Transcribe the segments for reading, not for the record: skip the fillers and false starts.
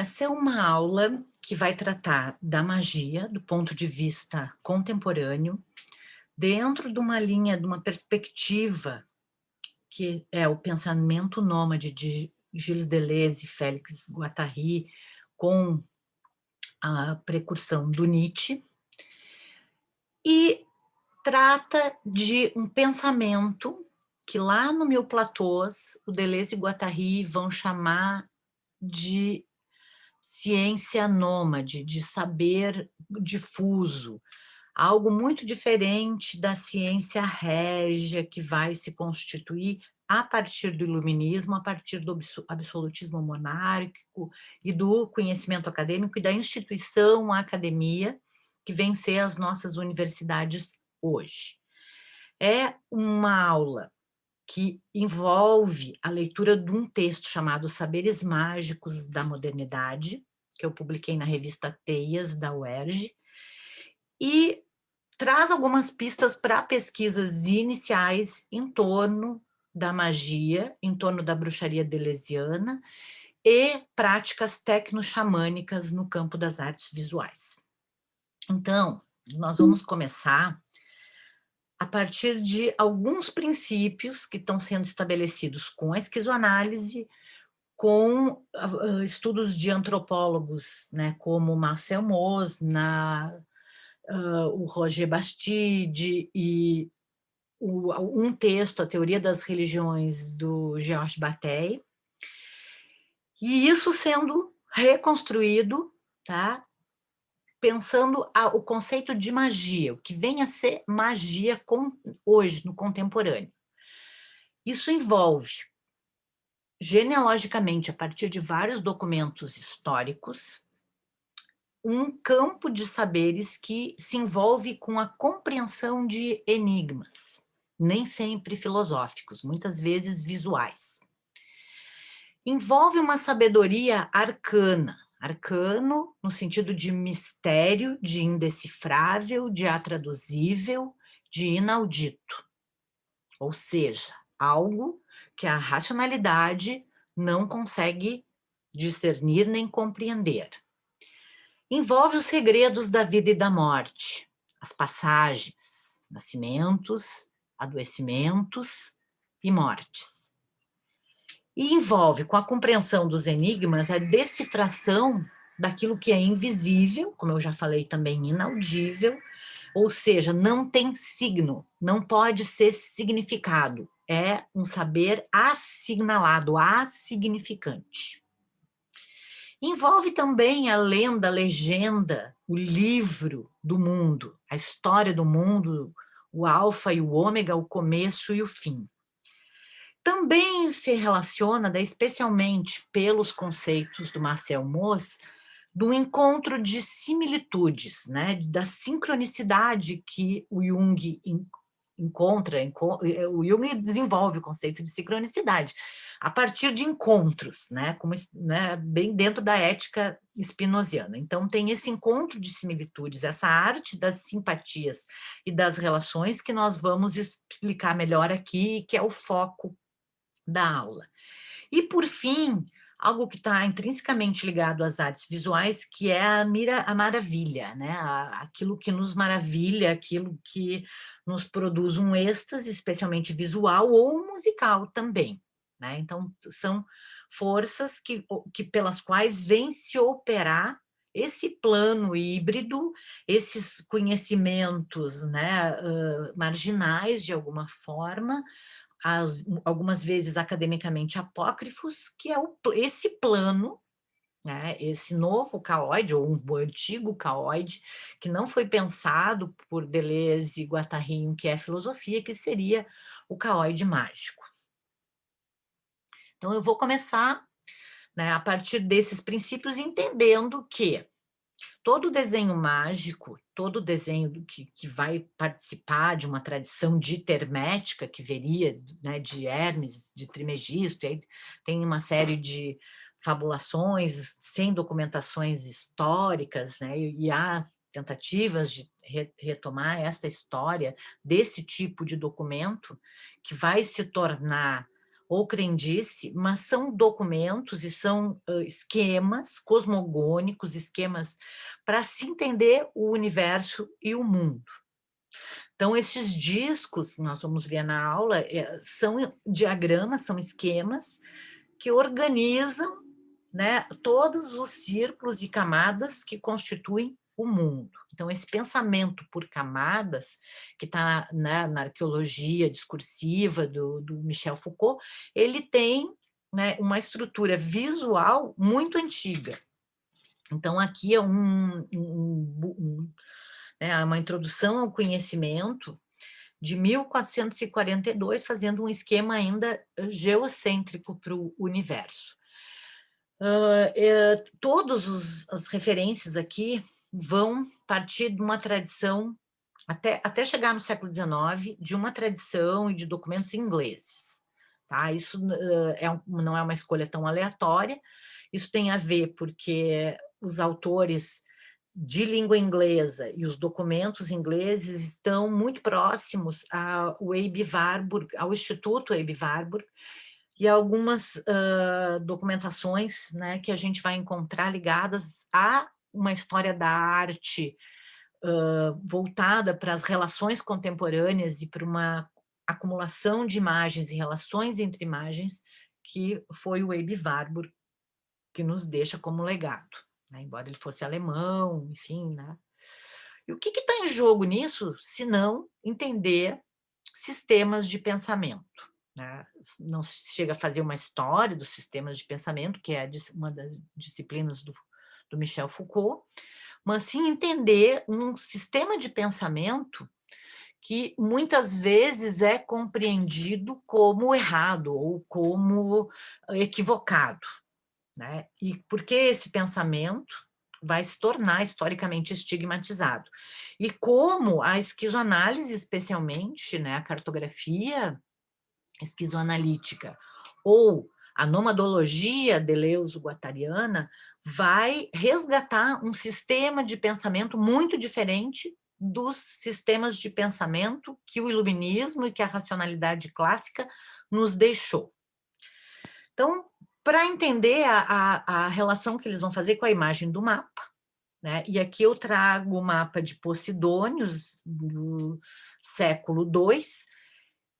Essa é uma aula que vai tratar da magia do ponto de vista contemporâneo, dentro de uma linha, de uma perspectiva que é o pensamento nômade de Gilles Deleuze e Félix Guattari, com a precursão do Nietzsche, e trata de um pensamento que lá no Mil Platôs, o Deleuze e Guattari vão chamar de ciência nômade, de saber difuso, algo muito diferente da ciência régia que vai se constituir a partir do iluminismo, a partir do absolutismo monárquico e do conhecimento acadêmico e da instituição, a academia, que vem ser as nossas universidades hoje. É uma aula que envolve a leitura de um texto chamado Saberes Mágicos da Modernidade, que eu publiquei na revista Teias, da UERJ, e traz algumas pistas para pesquisas iniciais em torno da magia, em torno da bruxaria deleuziana e práticas tecno-xamânicas no campo das artes visuais. Então, nós vamos começar a partir de alguns princípios que estão sendo estabelecidos com a esquizoanálise, com estudos de antropólogos, né, como Marcel Mauss, o Roger Bastide e um texto, A Teoria das Religiões, do Georges Bataille, e isso sendo reconstruído, tá? Pensando o conceito de magia, o que vem a ser magia hoje, no contemporâneo. Isso envolve, genealogicamente, a partir de vários documentos históricos, um campo de saberes que se envolve com a compreensão de enigmas, nem sempre filosóficos, muitas vezes visuais. Envolve uma sabedoria arcana, arcano no sentido de mistério, de indecifrável, de atraduzível, de inaudito. Ou seja, algo que a racionalidade não consegue discernir nem compreender. Envolve os segredos da vida e da morte, as passagens, nascimentos, adoecimentos e mortes. E envolve, com a compreensão dos enigmas, a decifração daquilo que é invisível, como eu já falei também, inaudível, ou seja, não tem signo, não pode ser significado, é um saber assinalado, assignificante. Envolve também a lenda, a legenda, o livro do mundo, a história do mundo, o alfa e o ômega, o começo e o fim. Também se relaciona, especialmente pelos conceitos do Marcel Mauss, do encontro de similitudes, né, da sincronicidade que o Jung o Jung desenvolve o conceito de sincronicidade a partir de encontros, né, bem dentro da ética spinoziana. Então, tem esse encontro de similitudes, essa arte das simpatias e das relações que nós vamos explicar melhor aqui, que é o foco da aula. E, por fim, algo que está intrinsecamente ligado às artes visuais, que é a maravilha, né? Aquilo que nos maravilha, aquilo que nos produz um êxtase, especialmente visual ou musical também, né? Então, são forças pelas quais vem se operar esse plano híbrido, esses conhecimentos, né, marginais, de alguma forma, algumas vezes academicamente apócrifos, que é esse plano, né, esse novo caoide, ou um antigo caoide, que não foi pensado por Deleuze e Guattari, que é filosofia, que seria o caoide mágico. Então, eu vou começar, né, a partir desses princípios, entendendo que todo desenho mágico, todo desenho que vai participar de uma tradição ditermética, que veria, né, de Hermes, de Trimegisto, e aí tem uma série de fabulações sem documentações históricas, né, e há tentativas de retomar esta história desse tipo de documento, que vai se tornar ou crendice, mas são documentos e são esquemas cosmogônicos, esquemas para se entender o universo e o mundo. Então, esses discos, nós vamos ver na aula, são diagramas, são esquemas que organizam, né, todos os círculos e camadas que constituem o mundo. Então, esse pensamento por camadas, que está, né, na arqueologia discursiva do Michel Foucault, ele tem, né, uma estrutura visual muito antiga. Então, aqui é uma introdução ao conhecimento de 1442, fazendo um esquema ainda geocêntrico para o universo. Todas as referências aqui vão partir de uma tradição, até chegar no século XIX, de uma tradição e de documentos ingleses. Tá? Isso não é uma escolha tão aleatória, isso tem a ver porque os autores de língua inglesa e os documentos ingleses estão muito próximos ao Aby Warburg, ao Instituto Aby Warburg, e algumas documentações, né, que a gente vai encontrar ligadas a uma história da arte voltada para as relações contemporâneas e para uma acumulação de imagens e relações entre imagens, que foi o Aby Warburg que nos deixa como legado, né? Embora ele fosse alemão, enfim, né? E o que está em jogo nisso, se não entender sistemas de pensamento? Né? Não se chega a fazer uma história dos sistemas de pensamento, que é uma das disciplinas do Michel Foucault, mas sim entender um sistema de pensamento que muitas vezes é compreendido como errado ou como equivocado. Né? E por que esse pensamento vai se tornar historicamente estigmatizado? E como a esquizoanálise, especialmente, né, a cartografia esquizoanalítica ou a nomadologia deleuzo-guattariana vai resgatar um sistema de pensamento muito diferente dos sistemas de pensamento que o iluminismo e que a racionalidade clássica nos deixou. Então, para entender a relação que eles vão fazer com a imagem do mapa, né? E aqui eu trago o mapa de Posidônios, do século II,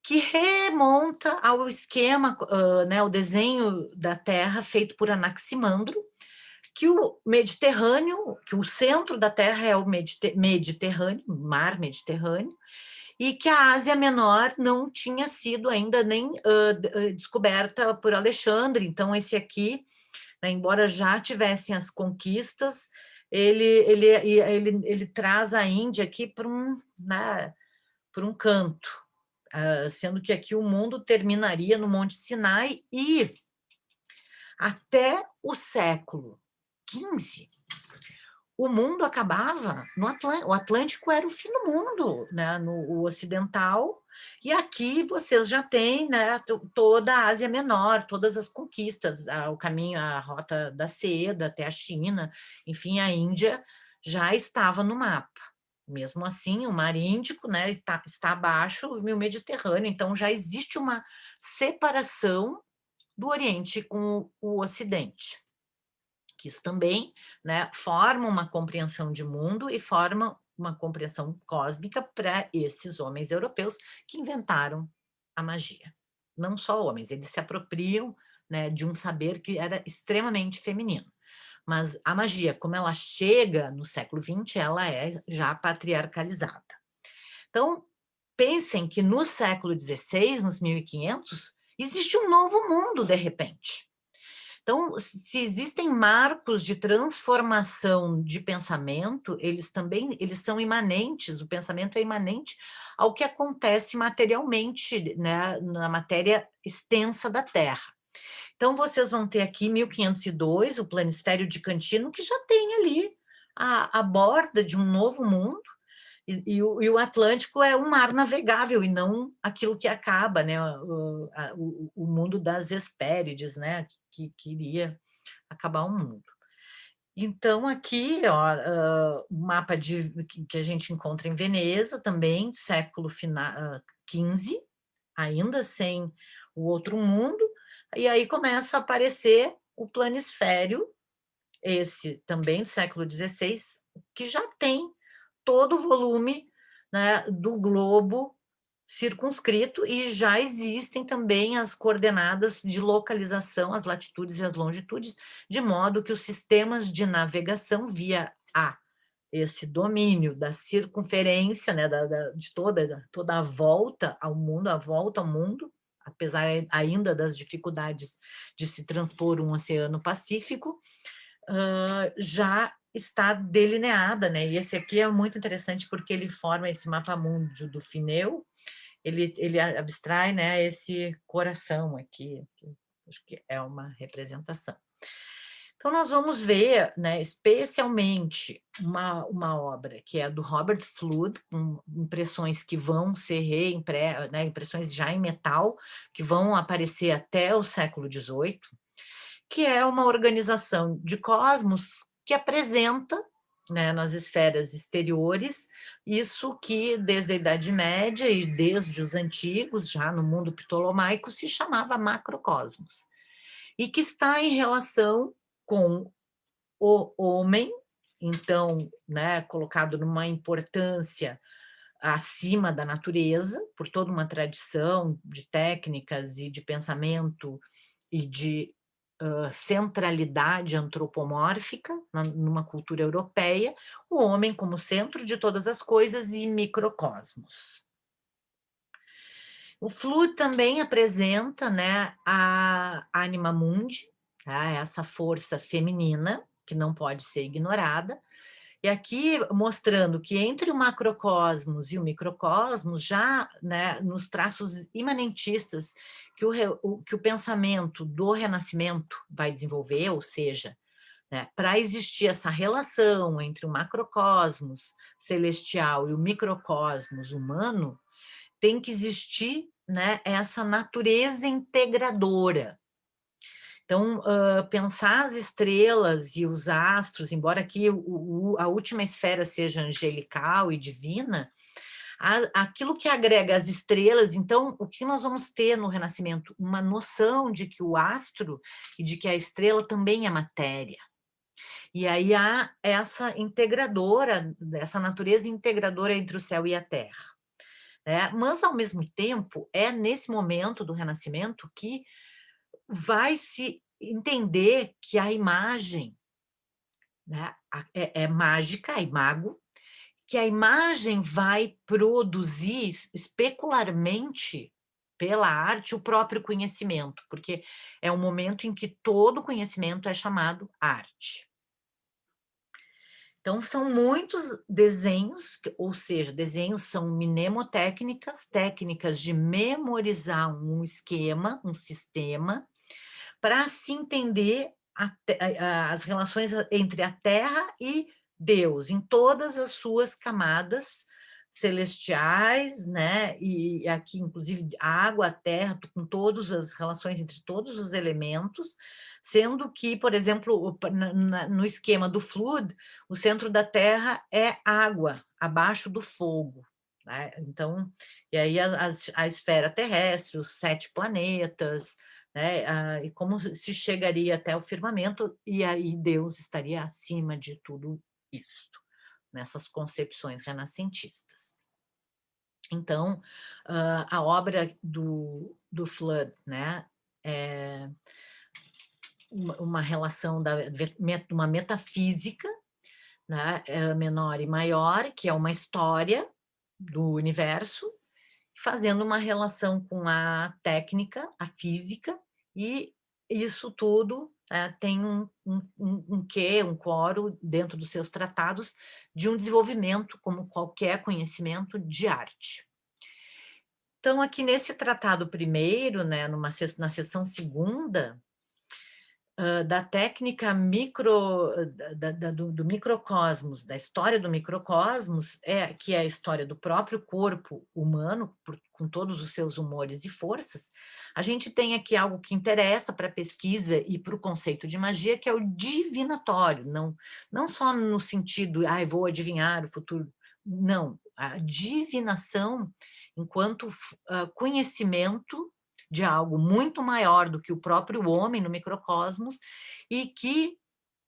que remonta ao esquema, né, o desenho da Terra feito por Anaximandro, que o Mediterrâneo, que o centro da Terra é o Mediterrâneo, o mar Mediterrâneo, e que a Ásia Menor não tinha sido ainda nem descoberta por Alexandre. Então, esse aqui, né, embora já tivessem as conquistas, ele traz a Índia aqui para né, um canto, sendo que aqui o mundo terminaria no Monte Sinai, e até o século XV, o mundo acabava no Atlântico. O Atlântico era o fim do mundo, né? No ocidental, e aqui vocês já têm, né, toda a Ásia Menor, todas as conquistas, o caminho, a rota da seda até a China, enfim, a Índia já estava no mapa. Mesmo assim, o Mar Índico, né, está abaixo do Mediterrâneo, então já existe uma separação do Oriente com o Ocidente, que isso também, né, forma uma compreensão de mundo e forma uma compreensão cósmica para esses homens europeus que inventaram a magia. Não só homens, eles se apropriam, né, de um saber que era extremamente feminino. Mas a magia, como ela chega no século XX, ela é já patriarcalizada. Então, pensem que no século XVI, nos 1500, existe um novo mundo, de repente. Então, se existem marcos de transformação de pensamento, eles são imanentes, o pensamento é imanente ao que acontece materialmente, né, na matéria extensa da Terra. Então, vocês vão ter aqui 1502, o planisfério de Cantino, que já tem ali a borda de um novo mundo, e o Atlântico é um mar navegável e não aquilo que acaba, né? O mundo das Hespérides, né? Que queria acabar o mundo. Então, aqui, ó, o mapa que a gente encontra em Veneza, também, século XV, ainda sem o outro mundo, e aí começa a aparecer o planisfério, esse também do século XVI, que já tem todo o volume, né, do globo circunscrito, e já existem também as coordenadas de localização, as latitudes e as longitudes, de modo que os sistemas de navegação via esse domínio da circunferência, né, de toda a volta ao mundo, apesar ainda das dificuldades de se transpor um oceano Pacífico, já está delineada, né? E esse aqui é muito interessante porque ele forma esse mapa mundo do Fineu, ele abstrai, né, esse coração aqui, que acho que é uma representação. Então, nós vamos ver, né, especialmente uma obra que é do Robert Flood, com impressões que vão ser né, impressões já em metal, que vão aparecer até o século XVIII, que é uma organização de cosmos que apresenta, né, nas esferas exteriores, isso que desde a Idade Média e desde os antigos, já no mundo ptolomaico, se chamava macrocosmos, e que está em relação com o homem, então, né, colocado numa importância acima da natureza, por toda uma tradição de técnicas e de pensamento e de centralidade antropomórfica numa cultura europeia, o homem como centro de todas as coisas e microcosmos. O Flu também apresenta, né, a Anima Mundi, tá? Essa força feminina, que não pode ser ignorada, e aqui mostrando que entre o macrocosmos e o microcosmos, já, né, nos traços imanentistas que o pensamento do Renascimento vai desenvolver, ou seja, né, para existir essa relação entre o macrocosmos celestial e o microcosmos humano, tem que existir, né, essa natureza integradora. Então, pensar as estrelas e os astros, embora aqui a última esfera seja angelical e divina, aquilo que agrega as estrelas, então, o que nós vamos ter no Renascimento? Uma noção de que o astro e de que a estrela também é matéria. E aí há essa integradora, essa natureza integradora entre o céu e a terra. Né? Mas, ao mesmo tempo, é nesse momento do Renascimento que vai se entender que a imagem, né, é mágica, é imago, que a imagem vai produzir especularmente pela arte o próprio conhecimento, porque é um momento em que todo conhecimento é chamado arte. Então, são muitos desenhos, ou seja, desenhos são mnemotécnicas, técnicas de memorizar um esquema, um sistema, para se entender as relações entre a Terra e Deus, em todas as suas camadas celestiais, né? E aqui, inclusive, a água, a terra, com todas as relações entre todos os elementos, sendo que, por exemplo, no esquema do Flood, o centro da Terra é água, abaixo do fogo. Né? Então, e aí a esfera terrestre, os 7 planetas, né? E como se chegaria até o firmamento, e aí Deus estaria acima de tudo isto, nessas concepções renascentistas. Então, a obra do Flood, né, é uma relação uma metafísica, né, menor e maior, que é uma história do universo, fazendo uma relação com a técnica, a física, e isso tudo tem um quê, um quórum dentro dos seus tratados de um desenvolvimento, como qualquer conhecimento, de arte. Então, aqui nesse tratado primeiro, né, na seção segunda, da técnica do microcosmos, da história do microcosmos, que é a história do próprio corpo humano, com todos os seus humores e forças, a gente tem aqui algo que interessa para a pesquisa e para o conceito de magia, que é o divinatório, não só no sentido, vou adivinhar o futuro, não, a divinação enquanto conhecimento de algo muito maior do que o próprio homem no microcosmos e que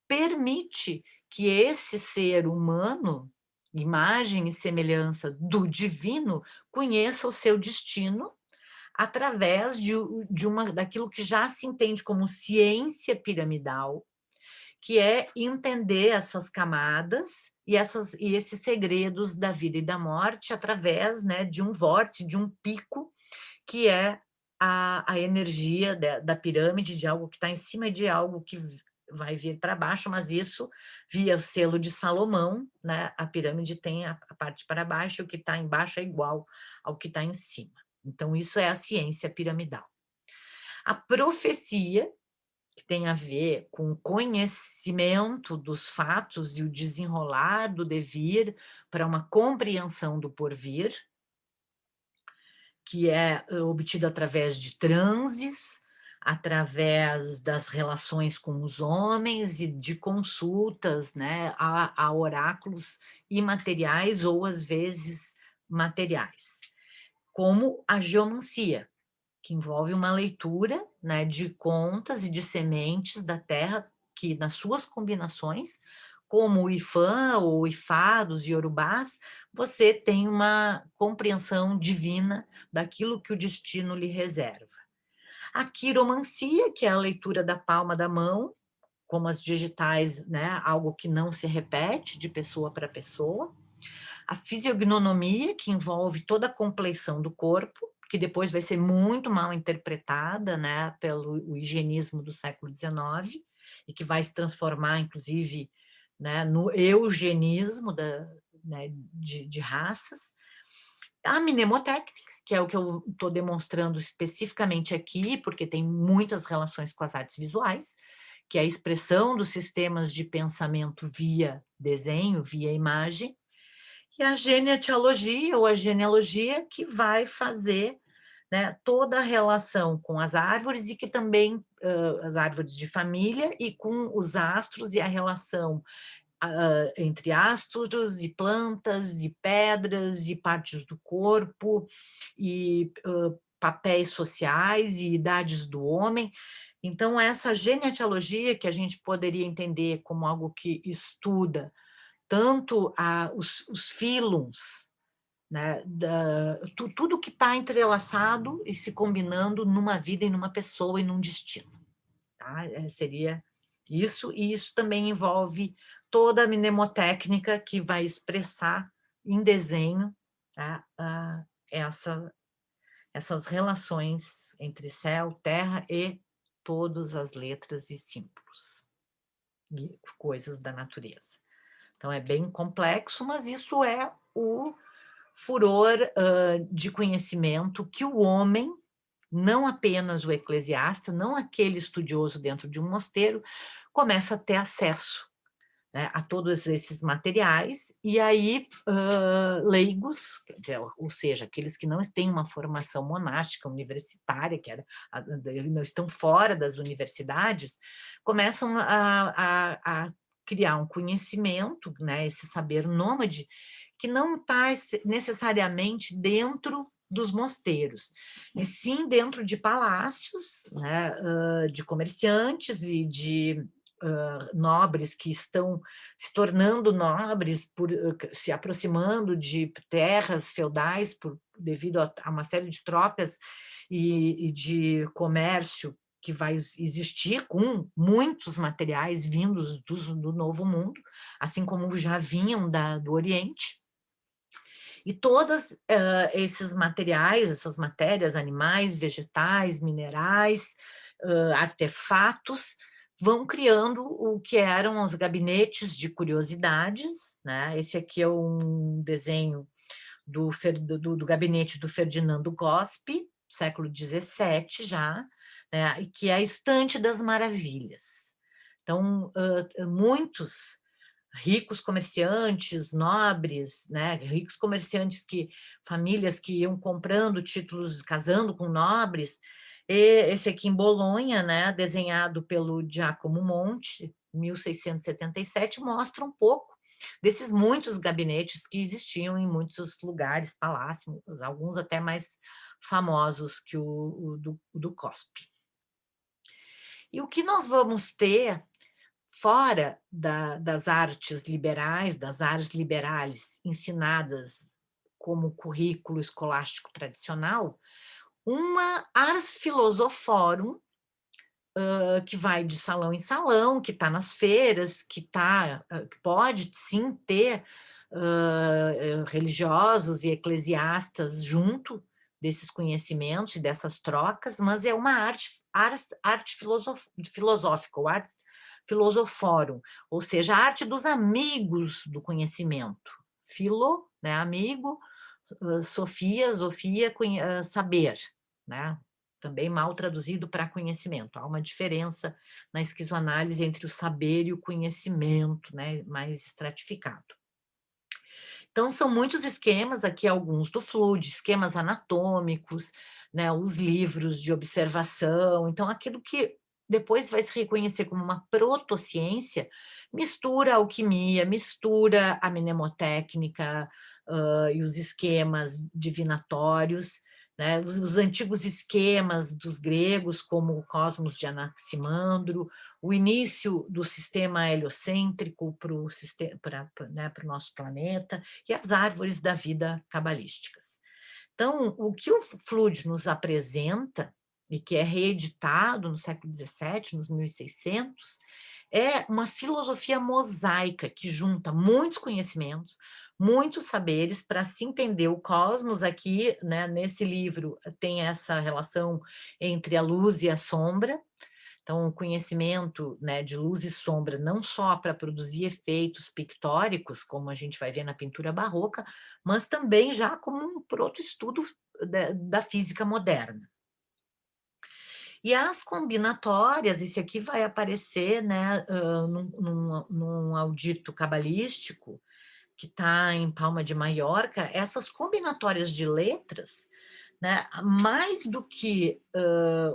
permite que esse ser humano, imagem e semelhança do divino, conheça o seu destino através daquilo que já se entende como ciência piramidal, que é entender essas camadas e esses segredos da vida e da morte através, né, de um vórtice, de um pico, que é a energia da pirâmide, de algo que está em cima e de algo que vai vir para baixo, mas isso via selo de Salomão, né? A pirâmide tem a parte para baixo, e o que está embaixo é igual ao que está em cima. Então, isso é a ciência piramidal. A profecia, que tem a ver com o conhecimento dos fatos e o desenrolar do devir para uma compreensão do porvir, que é obtido através de transes, através das relações com os homens e de consultas, né, a oráculos imateriais ou, às vezes, materiais, como a geomancia, que envolve uma leitura, né, de contas e de sementes da terra que, nas suas combinações, como o Ifã ou Ifá dos Iorubás, você tem uma compreensão divina daquilo que o destino lhe reserva. A quiromancia, que é a leitura da palma da mão, como as digitais, né, algo que não se repete de pessoa para pessoa. A fisiognonomia, que envolve toda a compleição do corpo, que depois vai ser muito mal interpretada, né, pelo o higienismo do século XIX, e que vai se transformar, inclusive, né, no eugenismo né, de raças. A mnemotécnica, que é o que eu estou demonstrando especificamente aqui, porque tem muitas relações com as artes visuais, que é a expressão dos sistemas de pensamento via desenho, via imagem, e a genealogia ou a genealogia, que vai fazer, né, toda a relação com as árvores e que também as árvores de família e com os astros e a relação entre astros e plantas e pedras e partes do corpo e papéis sociais e idades do homem. Então, essa genealogia, que a gente poderia entender como algo que estuda tanto os fílons, né, tudo que está entrelaçado e se combinando numa vida e numa pessoa e num destino. Tá? Seria isso, e isso também envolve toda a mnemotécnica que vai expressar em desenho, tá, essas relações entre céu, terra e todas as letras e símbolos e coisas da natureza. Então, é bem complexo, mas isso é o furor de conhecimento que o homem, não apenas o eclesiasta, não aquele estudioso dentro de um mosteiro, começa a ter acesso, né, a todos esses materiais, e aí leigos, quer dizer, ou seja, aqueles que não têm uma formação monástica, universitária, não estão fora das universidades, começam a criar um conhecimento, né, esse saber nômade, que não está necessariamente dentro dos mosteiros, e sim dentro de palácios, né, de comerciantes e de nobres que estão se tornando nobres, se aproximando de terras feudais devido a uma série de trocas e de comércio que vai existir com muitos materiais vindos do Novo Mundo, assim como já vinham do Oriente. E todos esses materiais, essas matérias, animais, vegetais, minerais, artefatos, vão criando o que eram os gabinetes de curiosidades, né? Esse aqui é um desenho do gabinete do Ferdinando Gospe, século XVII já, né? Que é a Estante das Maravilhas. Então, muitos ricos comerciantes, nobres, né? Ricos comerciantes famílias que iam comprando títulos, casando com nobres. E esse aqui em Bolonha, né? Desenhado pelo Giacomo Monte, 1677, mostra um pouco desses muitos gabinetes que existiam em muitos lugares, palácios, alguns até mais famosos que o do COSP. E o que nós vamos ter, fora das artes liberais, das artes liberais ensinadas como currículo escolástico tradicional, uma Ars Philosophorum, que vai de salão em salão, que está nas feiras, que pode sim ter religiosos e eclesiastas junto desses conhecimentos e dessas trocas, mas é uma arte filosófica, ou arte filosoforum, ou seja, a arte dos amigos do conhecimento. Filo, né, amigo, Sofia, saber, né? Também mal traduzido para conhecimento. Há uma diferença na esquizoanálise entre o saber e o conhecimento, né, mais estratificado. Então, são muitos esquemas, aqui alguns do Flood, esquemas anatômicos, né, os livros de observação. Então, aquilo que depois vai se reconhecer como uma protociência, mistura a alquimia, mistura a mnemotécnica e os esquemas divinatórios, né, os antigos esquemas dos gregos, como o cosmos de Anaximandro, o início do sistema heliocêntrico para o né, nosso planeta, e as árvores da vida cabalísticas. Então, o que o Flood nos apresenta, e que é reeditado no século XVII, nos 1600, é uma filosofia mosaica que junta muitos conhecimentos, muitos saberes para se entender o cosmos. Aqui, né, nesse livro, tem essa relação entre a luz e a sombra. Então, o conhecimento, né, de luz e sombra, não só para produzir efeitos pictóricos, como a gente vai ver na pintura barroca, mas também já como um proto-estudo da física moderna. E as combinatórias, esse aqui vai aparecer, né, num audito cabalístico, que está em Palma de Maiorca, essas combinatórias de letras, né, mais do que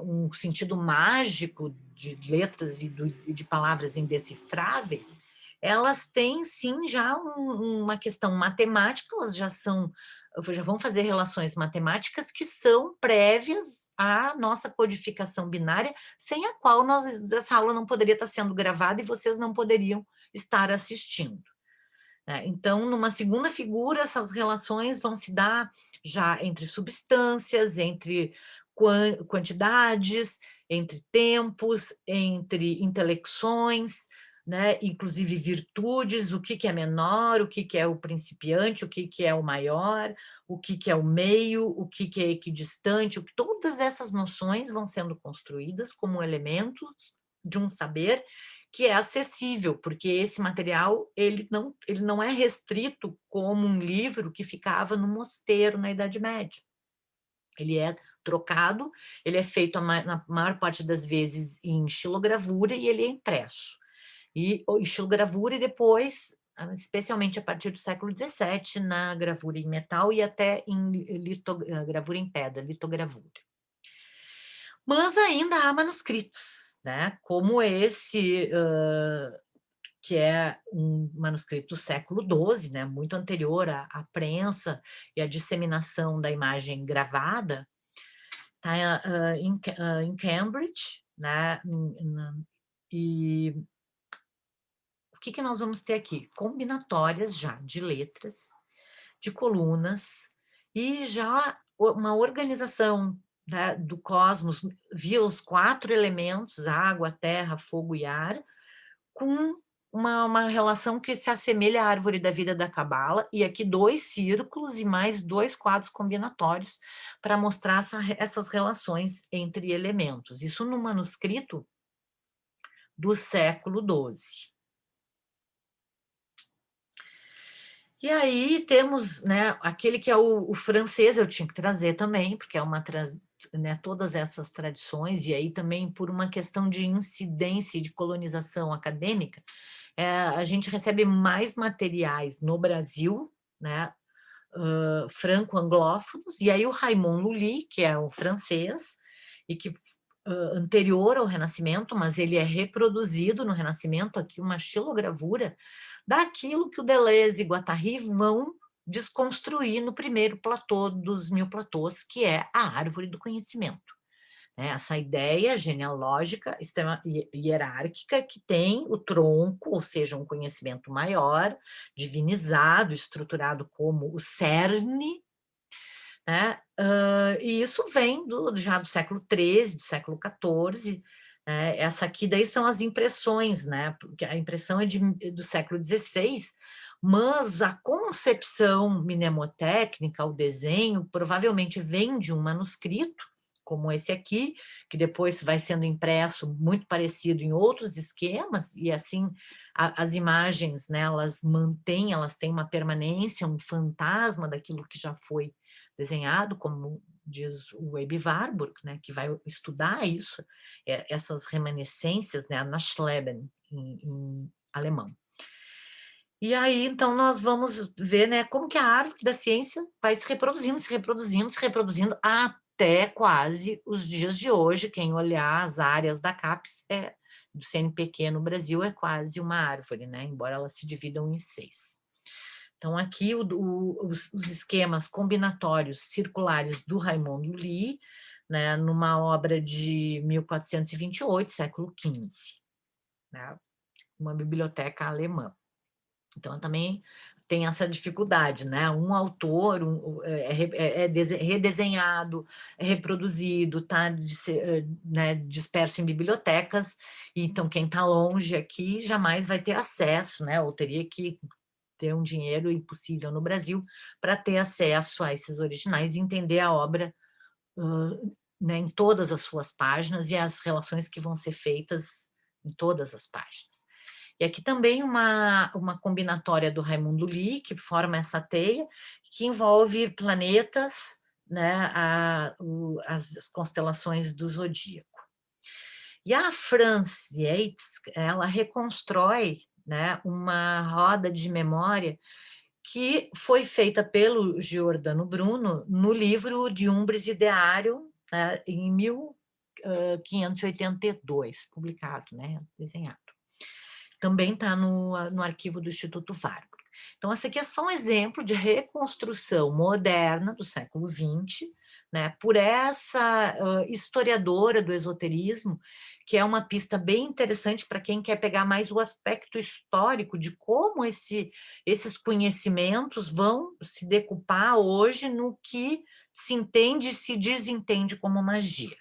um sentido mágico de letras e de palavras indecifráveis, elas têm sim já uma questão matemática, elas já vão fazer relações matemáticas que são prévias à nossa codificação binária, sem a qual essa aula não poderia estar sendo gravada e vocês não poderiam estar assistindo. Então, numa segunda figura, essas relações vão se dar já entre substâncias, entre quantidades, entre tempos, entre intelecções, né? Inclusive virtudes, o que é menor, o que é o principiante, o que é o maior, o que é o meio, o que é equidistante. Todas essas noções vão sendo construídas como elementos de um saber que é acessível, porque esse material ele não é restrito como um livro que ficava no mosteiro na Idade Média. Ele é trocado, ele é feito na maior parte das vezes em xilogravura e ele é impresso. E xilogravura e depois, especialmente a partir do século XVII, na gravura em metal e até em gravura em pedra, litogravura. Mas ainda há manuscritos, né? Como esse, que é um manuscrito do século XII, né? Muito anterior à prensa e à disseminação da imagem gravada, está em Cambridge, né? E o que nós vamos ter aqui? Combinatórias já de letras, de colunas, e já uma organização, né, do cosmos via os 4 elementos, água, terra, fogo e ar, com uma relação que se assemelha à árvore da vida da Cabala, e aqui 2 círculos e mais 2 quadros combinatórios para mostrar essas relações entre elementos. Isso no manuscrito do século XII. E aí temos, né, aquele que é o francês, eu tinha que trazer também, porque é né, todas essas tradições, e aí também por uma questão de incidência e de colonização acadêmica, a gente recebe mais materiais no Brasil, né, franco-anglófonos, e aí o Raymond Lully, que é o francês, e que anterior ao Renascimento, mas ele é reproduzido no Renascimento, aqui uma xilogravura, daquilo que o Deleuze e Guattari vão desconstruir no primeiro platô dos 1000 platôs, que é a árvore do conhecimento, né? Essa ideia genealógica, hierárquica, que tem o tronco, ou seja, um conhecimento maior, divinizado, estruturado como o cerne, né? E isso vem já do século XIII, do século XIV, né? Essa aqui daí são as impressões, né? Porque a impressão é do século XVI, mas a concepção mnemotécnica, o desenho, provavelmente vem de um manuscrito, como esse aqui, que depois vai sendo impresso muito parecido em outros esquemas, e assim as imagens, né, elas têm uma permanência, um fantasma daquilo que já foi desenhado, como diz o Aby Warburg, né, que vai estudar isso, essas remanescências, né, Nachleben, em alemão. E aí, então, nós vamos ver, né, como que a árvore da ciência vai se reproduzindo, se reproduzindo, se reproduzindo, até quase os dias de hoje. Quem olhar as áreas da CAPES, do CNPq no Brasil, é quase uma árvore, né, embora elas se dividam em 6. Então, aqui os esquemas combinatórios circulares do Raimundo Lee, né, numa obra de 1428, século XV, né, uma biblioteca alemã. Então, também tem essa dificuldade, né? Um autor redesenhado, é reproduzido, está né, disperso em bibliotecas, e então quem está longe aqui jamais vai ter acesso, né? Ou teria que ter um dinheiro impossível no Brasil para ter acesso a esses originais e entender a obra, né, em todas as suas páginas e as relações que vão ser feitas em todas as páginas. E aqui também uma combinatória do Raimundo Lee, que forma essa teia, que envolve planetas, né, as constelações do zodíaco. E a France Yates, ela reconstrói, né, uma roda de memória que foi feita pelo Giordano Bruno no livro de Umbris Ideário, né, em 1582, publicado, né, desenhado. Também está no arquivo do Instituto Warburg. Então, essa aqui é só um exemplo de reconstrução moderna do século XX, né, por essa historiadora do esoterismo, que é uma pista bem interessante para quem quer pegar mais o aspecto histórico de como esses conhecimentos vão se decupar hoje no que se entende e se desentende como magia,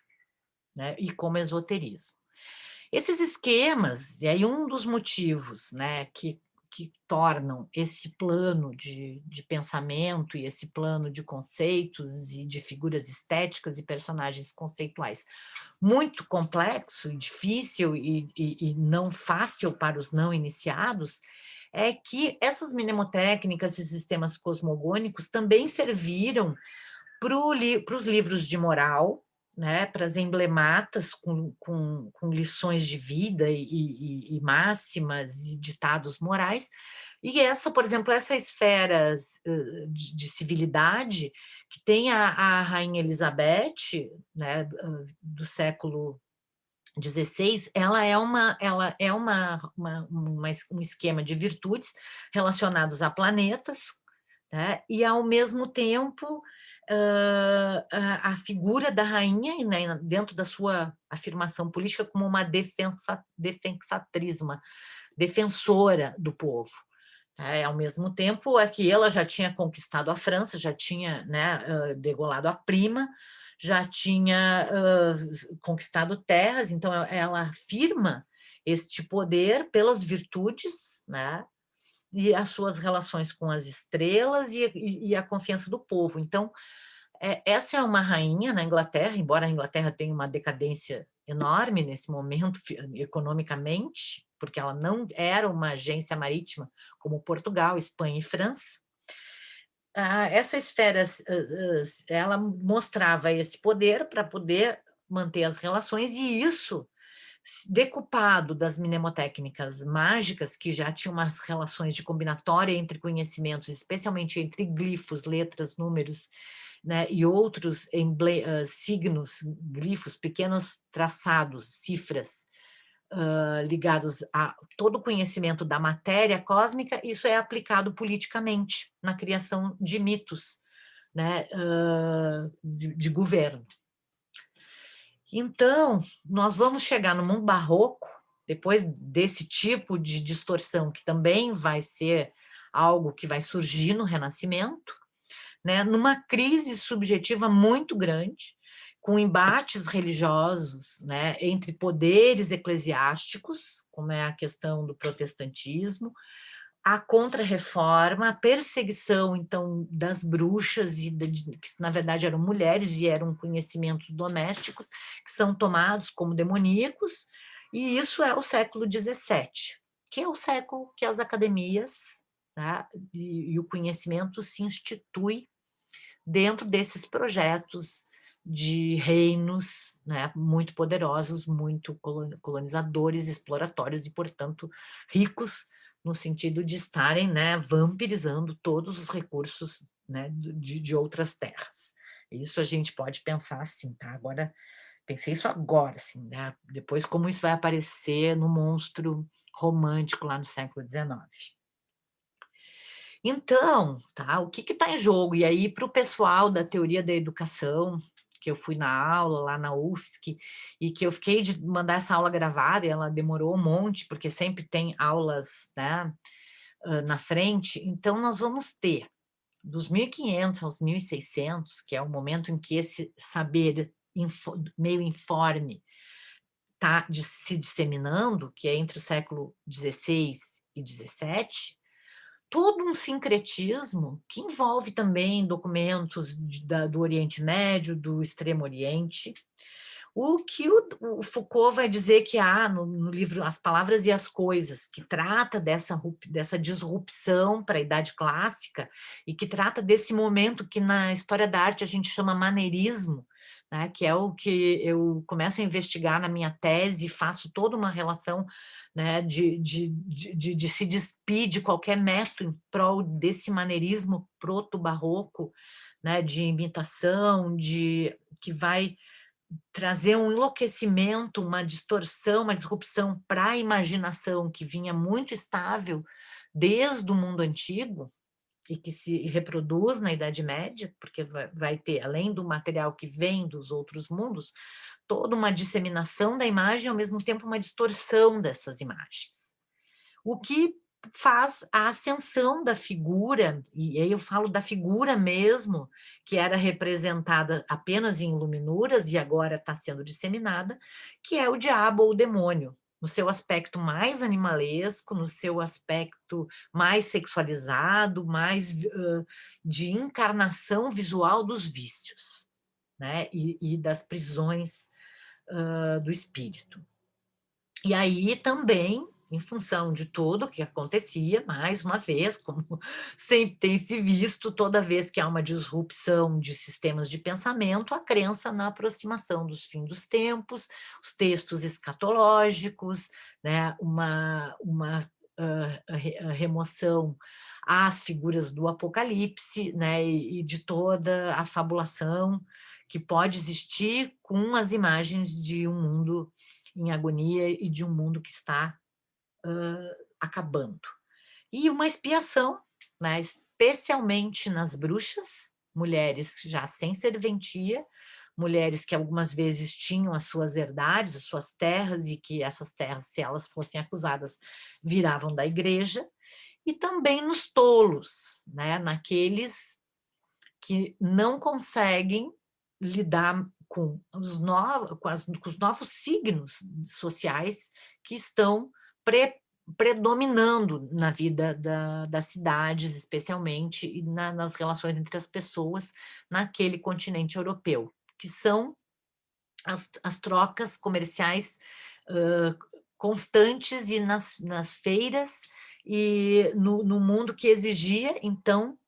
né, e como esoterismo. Esses esquemas, e aí um dos motivos, né, que tornam esse plano de pensamento e esse plano de conceitos e de figuras estéticas e personagens conceituais muito complexo e difícil e não fácil para os não iniciados, é que essas mnemotécnicas e sistemas cosmogônicos também serviram para os livros de moral, né, para as emblematas com lições de vida e máximas e ditados morais. E essa, por exemplo, essa esfera de civilidade que tem a Rainha Elizabeth, né, do século XVI, ela é um esquema de virtudes relacionados a planetas, né, e, ao mesmo tempo, a figura da rainha, né, dentro da sua afirmação política, como uma defensatriz, uma defensora do povo. Ao mesmo tempo, aqui ela já tinha conquistado a França, já tinha, né, degolado a prima, já tinha conquistado terras, então ela afirma este poder pelas virtudes, né, e as suas relações com as estrelas e a confiança do povo. Então, essa é uma rainha na Inglaterra, embora a Inglaterra tenha uma decadência enorme nesse momento, economicamente, porque ela não era uma agência marítima como Portugal, Espanha e França. Essa esfera, ela mostrava esse poder para poder manter as relações, e isso, decupado das mnemotécnicas mágicas, que já tinham umas relações de combinatória entre conhecimentos, especialmente entre glifos, letras, números, né, e outros signos, glifos, pequenos traçados, cifras, ligados a todo o conhecimento da matéria cósmica, isso é aplicado politicamente na criação de mitos, né, de governo. Então, nós vamos chegar no mundo barroco, depois desse tipo de distorção, que também vai ser algo que vai surgir no Renascimento, né, numa crise subjetiva muito grande, com embates religiosos, né, entre poderes eclesiásticos, como é a questão do protestantismo, a contra-reforma, a perseguição, então, das bruxas, que na verdade eram mulheres e eram conhecimentos domésticos, que são tomados como demoníacos, e isso é o século XVII, que é o século que as academias, né, e o conhecimento se institui dentro desses projetos de reinos, né, muito poderosos, muito colonizadores, exploratórios e, portanto, ricos, no sentido de estarem, né, vampirizando todos os recursos, né, de outras terras. Isso a gente pode pensar assim, tá? Agora, pensei isso agora, assim, né? Depois como isso vai aparecer no monstro romântico lá no século XIX. Então, tá, o que está em jogo? E aí, para o pessoal da teoria da educação, que eu fui na aula lá na UFSC, e que eu fiquei de mandar essa aula gravada, e ela demorou um monte, porque sempre tem aulas, né, na frente, então nós vamos ter, dos 1500 aos 1600, que é o momento em que esse saber meio informe está se disseminando, que é entre o século XVI e XVII, todo um sincretismo que envolve também documentos do Oriente Médio, do Extremo Oriente. O que o Foucault vai dizer que há no livro As Palavras e as Coisas, que trata dessa disrupção para a Idade Clássica e que trata desse momento que na história da arte a gente chama maneirismo, né, que é o que eu começo a investigar na minha tese, faço toda uma relação, né, de se despir de qualquer método em prol desse maneirismo proto-barroco, né, de imitação, que vai trazer um enlouquecimento, uma distorção, uma disrupção para a imaginação que vinha muito estável desde o mundo antigo e que se reproduz na Idade Média, porque vai ter, além do material que vem dos outros mundos, toda uma disseminação da imagem e, ao mesmo tempo, uma distorção dessas imagens. O que faz a ascensão da figura, e aí eu falo da figura mesmo, que era representada apenas em iluminuras e agora está sendo disseminada, que é o diabo ou o demônio, no seu aspecto mais animalesco, no seu aspecto mais sexualizado, mais de encarnação visual dos vícios, né? E das prisões do espírito. E aí também, em função de tudo o que acontecia, mais uma vez, como sempre tem se visto, toda vez que há uma disrupção de sistemas de pensamento, a crença na aproximação dos fins dos tempos, os textos escatológicos, né, a remoção às figuras do Apocalipse, né, e de toda a fabulação que pode existir com as imagens de um mundo em agonia e de um mundo que está acabando. E uma expiação, né, especialmente nas bruxas, mulheres já sem serventia, mulheres que algumas vezes tinham as suas herdades, as suas terras, e que essas terras, se elas fossem acusadas, viravam da igreja, e também nos tolos, né, naqueles que não conseguem lidar com com os novos signos sociais que estão predominando na vida das cidades, especialmente, e nas relações entre as pessoas naquele continente europeu, que são as trocas comerciais constantes e nas feiras, e no mundo que exigia, então,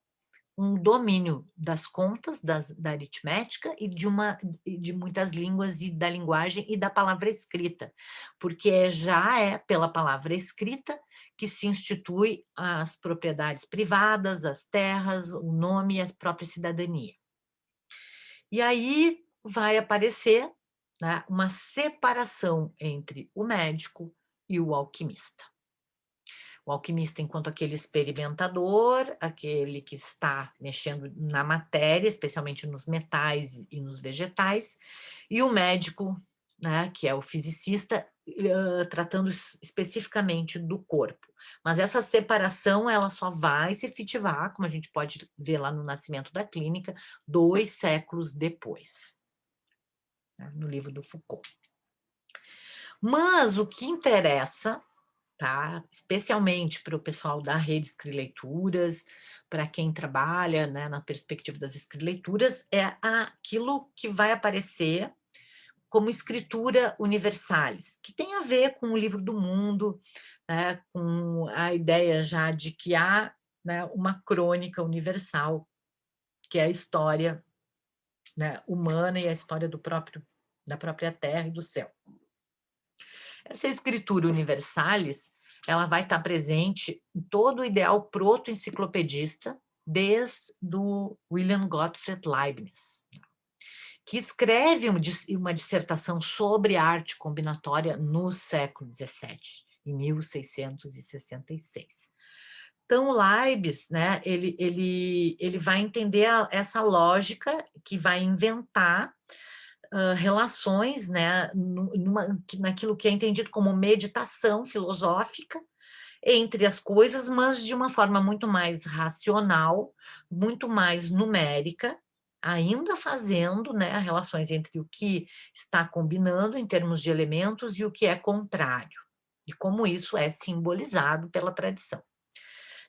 um domínio das contas, da aritmética e de muitas línguas e da linguagem e da palavra escrita, porque já é pela palavra escrita que se institui as propriedades privadas, as terras, o nome e a própria cidadania. E aí vai aparecer né, uma separação entre o médico e o alquimista. O alquimista enquanto aquele experimentador, aquele que está mexendo na matéria, especialmente nos metais e nos vegetais, e o médico, né, que é o fisicista, tratando especificamente do corpo. Mas essa separação ela só vai se efetivar, como a gente pode ver lá no Nascimento da Clínica, 2 séculos depois, né, no livro do Foucault. Mas o que interessa, tá? Especialmente para o pessoal da rede Escrileituras, para quem trabalha, né, na perspectiva das escrileituras, é aquilo que vai aparecer como escritura universalis, que tem a ver com o livro do mundo, né, com a ideia já de que há, né, uma crônica universal, que é a história, né, humana e a história da própria Terra e do céu. Essa escritura universalis, ela vai estar presente em todo o ideal proto-enciclopedista, desde do William Gottfried Leibniz, que escreve uma dissertação sobre arte combinatória no século XVII, em 1666. Então, Leibniz, né, ele vai entender essa lógica que vai inventar relações, né, naquilo que é entendido como meditação filosófica entre as coisas, mas de uma forma muito mais racional, muito mais numérica, ainda fazendo, né, relações entre o que está combinando em termos de elementos e o que é contrário, e como isso é simbolizado pela tradição.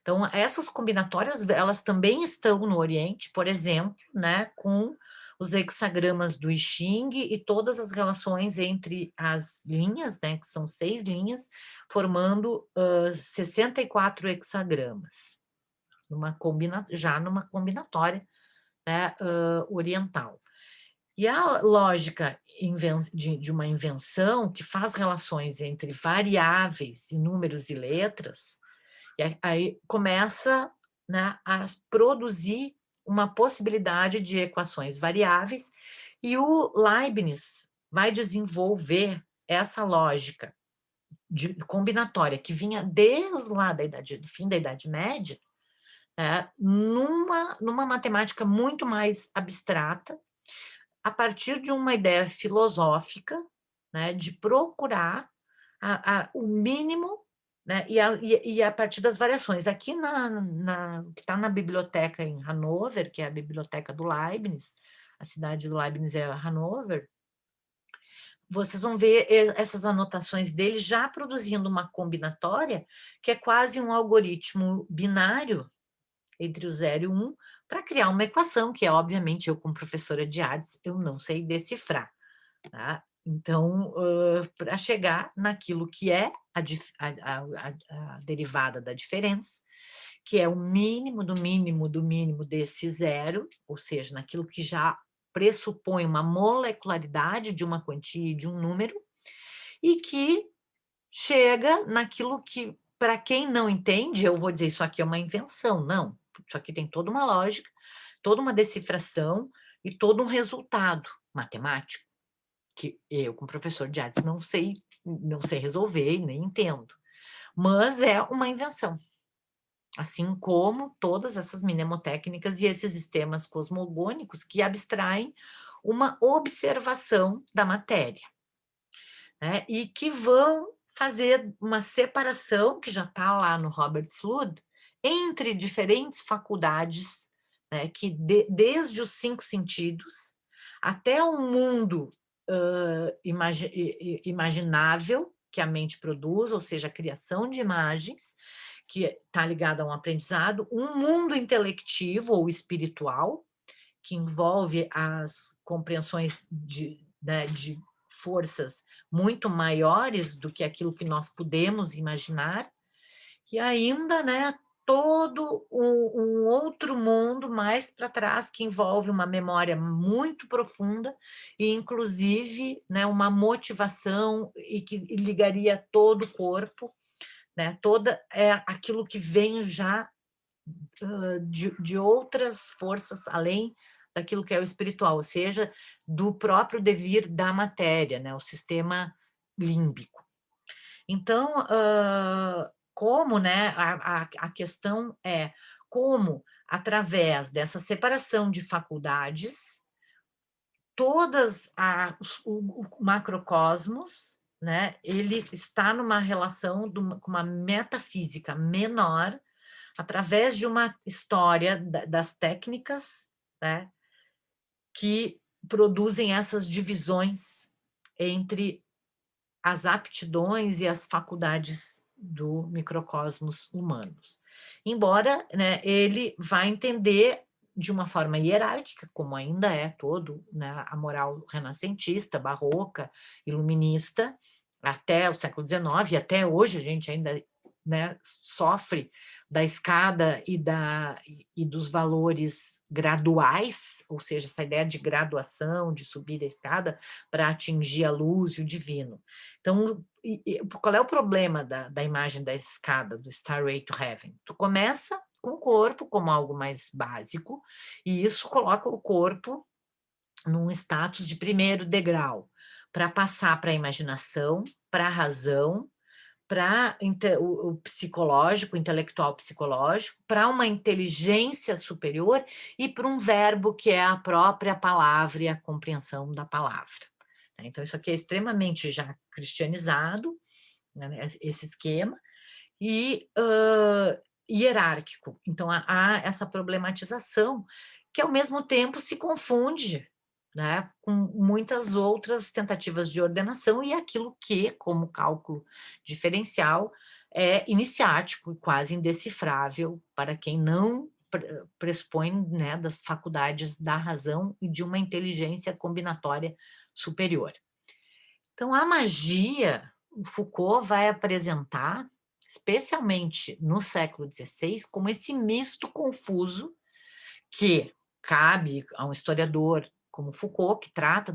Então, essas combinatórias, elas também estão no Oriente, por exemplo, né, com os hexagramas do I Ching e todas as relações entre as linhas, né, que são 6 linhas, formando 64 hexagramas, já numa combinatória, né, oriental. E a lógica de uma invenção que faz relações entre variáveis, e números e letras, e aí começa, né, a produzir uma possibilidade de equações variáveis, e o Leibniz vai desenvolver essa lógica combinatória que vinha desde lá do fim da Idade Média, né, numa matemática muito mais abstrata, a partir de uma ideia filosófica, né, de procurar o mínimo, né, e a partir das variações. Aqui que está na biblioteca em Hannover, que é a biblioteca do Leibniz, a cidade do Leibniz é Hannover, vocês vão ver essas anotações dele já produzindo uma combinatória que é quase um algoritmo binário entre o 0 e o 1, para criar uma equação que, obviamente, eu, como professora de artes, eu não sei decifrar. Tá? Então, para chegar naquilo que é a derivada da diferença, que é o mínimo do mínimo do mínimo desse 0, ou seja, naquilo que já pressupõe uma molecularidade de uma quantia e de um número, e que chega naquilo que, para quem não entende, eu vou dizer isso aqui é uma invenção. Não, isso aqui tem toda uma lógica, toda uma decifração e todo um resultado matemático que eu, como professor de artes, não sei resolver e nem entendo. Mas é uma invenção. Assim como todas essas mnemotécnicas e esses sistemas cosmogônicos que abstraem uma observação da matéria, né? E que vão fazer uma separação, que já está lá no Robert Fludd, entre diferentes faculdades, né, que desde os 5 sentidos até o mundo imaginável que a mente produz, ou seja, a criação de imagens, que está ligada a um aprendizado, um mundo intelectivo ou espiritual, que envolve as compreensões né, de forças muito maiores do que aquilo que nós podemos imaginar, e ainda, né, todo um outro mundo mais para trás que envolve uma memória muito profunda e, inclusive, né, uma motivação e que ligaria todo o corpo, né, toda aquilo que vem já de outras forças além daquilo que é o espiritual, ou seja, do próprio devir da matéria, né, o sistema límbico. Então, como, né, a questão é como, através dessa separação de faculdades, todas o macrocosmos, né, ele está numa relação com uma metafísica menor, através de uma história das técnicas, né, que produzem essas divisões entre as aptidões e as faculdades do microcosmos humanos. Embora, né, ele vá entender de uma forma hierárquica, como ainda é todo, né, a moral renascentista, barroca, iluminista, até o século XIX, e até hoje a gente ainda, né, sofre da escada e dos valores graduais, ou seja, essa ideia de graduação, de subir a escada para atingir a luz e o divino. Então, qual é o problema da imagem da escada, do Stairway to Heaven? Tu começa com o corpo como algo mais básico, e isso coloca o corpo num status de primeiro degrau, para passar para a imaginação, para a razão, para o psicológico, o intelectual psicológico, para uma inteligência superior e para um verbo que é a própria palavra e a compreensão da palavra. Então, isso aqui é extremamente já cristianizado, né, esse esquema, e hierárquico. Então, há essa problematização que, ao mesmo tempo, se confunde, né, com muitas outras tentativas de ordenação e aquilo que, como cálculo diferencial, é iniciático e quase indecifrável para quem não pressupõe, né, das faculdades da razão e de uma inteligência combinatória superior. Então, a magia, o Foucault vai apresentar, especialmente no século XVI, como esse misto confuso que cabe a um historiador como Foucault, que trata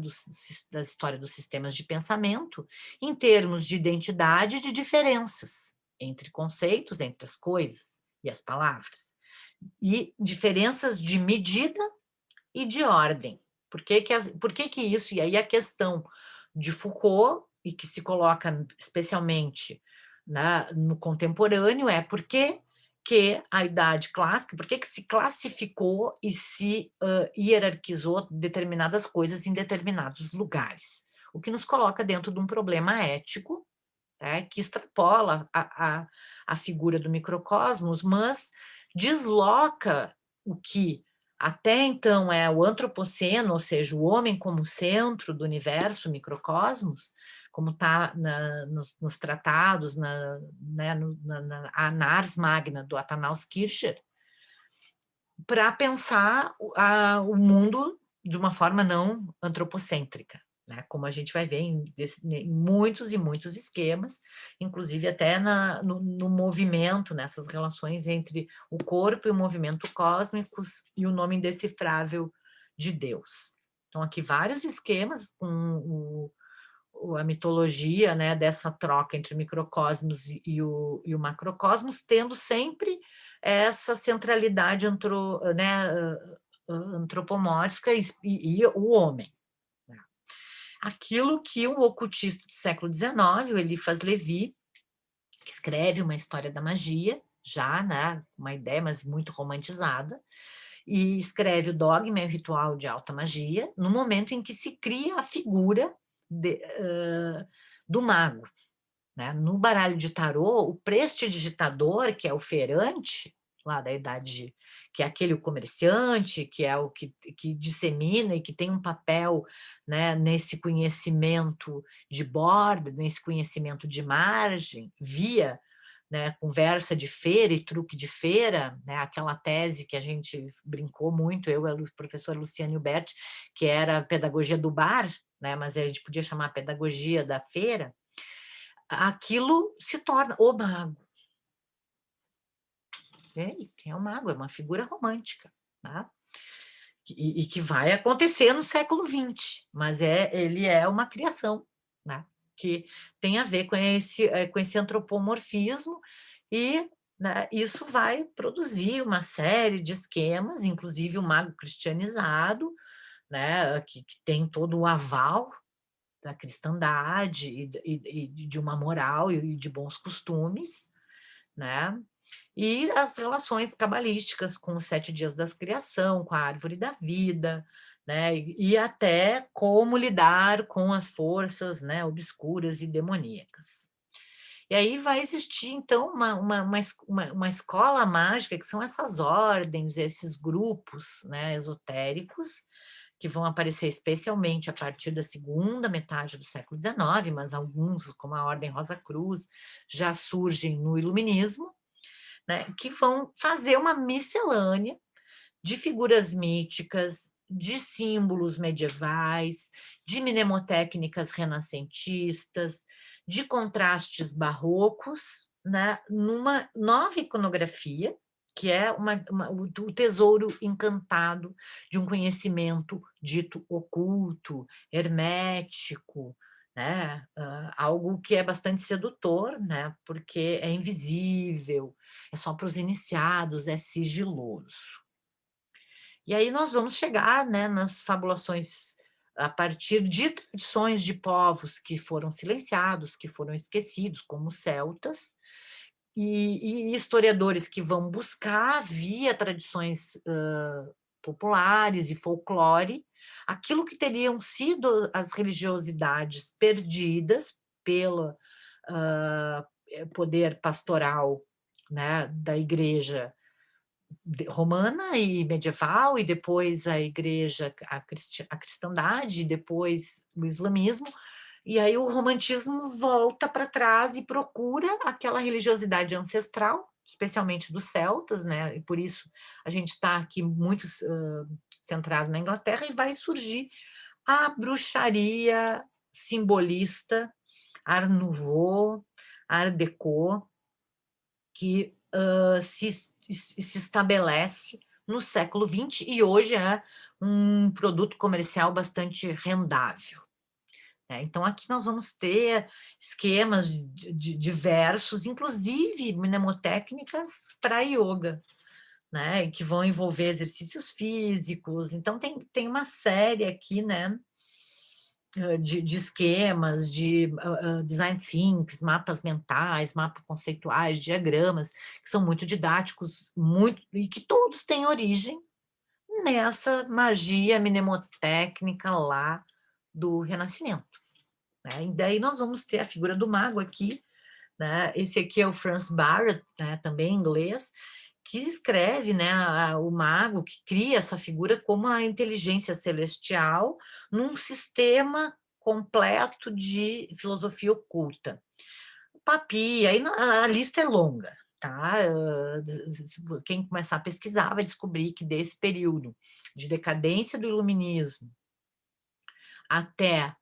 da história dos sistemas de pensamento, em termos de identidade e de diferenças entre conceitos, entre as coisas e as palavras, e diferenças de medida e de ordem. Por que isso? E aí a questão de Foucault, e que se coloca especialmente no contemporâneo, é por que a idade clássica, por que se classificou e se hierarquizou determinadas coisas em determinados lugares? O que nos coloca dentro de um problema ético, né, que extrapola a figura do microcosmos, mas desloca o que até então é o antropoceno, ou seja, o homem como centro do universo microcosmos, como está nos tratados, né, na Ars Magna do Athanasius Kircher, para pensar o mundo de uma forma não antropocêntrica, né? Como a gente vai ver em muitos e muitos esquemas, inclusive até no movimento, nessas relações entre o corpo e o movimento cósmicos e o nome indecifrável de Deus. Então, aqui vários esquemas com a mitologia, né, dessa troca entre o microcosmos e o macrocosmos, tendo sempre essa centralidade antropomórfica e o homem. Né? Aquilo que o ocultista do século XIX, o Eliphas Levi, que escreve uma história da magia, já, né, uma ideia, mas muito romantizada, e escreve o Dogma e o Ritual de Alta Magia, no momento em que se cria a figura do mago. Né? No baralho de tarô, o prestidigitador, que é o feirante, lá da idade, que é aquele comerciante, que é o que dissemina e que tem um papel, né, nesse conhecimento de borda, nesse conhecimento de margem, via, né, conversa de feira e truque de feira, né, aquela tese que a gente brincou muito, eu e a professora Luciane Huberti, que era a pedagogia do bar, né, mas a gente podia chamar a pedagogia da feira. Aquilo se torna o mago. E quem é o mago? É uma figura romântica, tá? E que vai acontecer no século XX, mas ele é uma criação, né? Que tem a ver com esse antropomorfismo e né, isso vai produzir uma série de esquemas, inclusive o mago cristianizado, né, que tem todo o aval da cristandade e de uma moral e de bons costumes, né, e as relações cabalísticas com os 7 dias da criação, com a árvore da vida, né, e até como lidar com as forças, né, obscuras e demoníacas. E aí vai existir, então, uma escola mágica, que são essas ordens, esses grupos, né, esotéricos, que vão aparecer especialmente a partir da segunda metade do século XIX, mas alguns, como a Ordem Rosa Cruz, já surgem no Iluminismo, né, que vão fazer uma miscelânea de figuras míticas, de símbolos medievais, de mnemotécnicas renascentistas, de contrastes barrocos, né, numa nova iconografia, que é o tesouro encantado de um conhecimento dito oculto, hermético, né, algo que é bastante sedutor, né, porque é invisível, é só para os iniciados, é sigiloso. E aí nós vamos chegar, né, nas fabulações a partir de tradições de povos que foram silenciados, que foram esquecidos, como os celtas, e historiadores que vão buscar, via tradições populares e folclore, aquilo que teriam sido as religiosidades perdidas pelo poder pastoral, né, da igreja romana e medieval, e depois a igreja, a cristandade, e depois o islamismo, e aí o romantismo volta para trás e procura aquela religiosidade ancestral, especialmente dos celtas, né? E por isso a gente está aqui muito centrado na Inglaterra, e vai surgir a bruxaria simbolista, Art Nouveau, Art Deco, que se estabelece no século XX e hoje é um produto comercial bastante rendável, né. Então aqui nós vamos ter esquemas diversos, inclusive mnemotécnicas para ioga, né, que vão envolver exercícios físicos. Então tem uma série aqui, né, de esquemas, de design thinks, mapas mentais, mapas conceituais, diagramas, que são muito didáticos, muito, e que todos têm origem nessa magia mnemotécnica lá do Renascimento, né. E daí nós vamos ter a figura do mago aqui, né. Esse aqui é o Franz Barrett, né, também inglês, que escreve, né, o mago, que cria essa figura como a inteligência celestial num sistema completo de filosofia oculta. O Papi, aí a lista é longa, tá? Quem começar a pesquisar vai descobrir que desse período de decadência do iluminismo até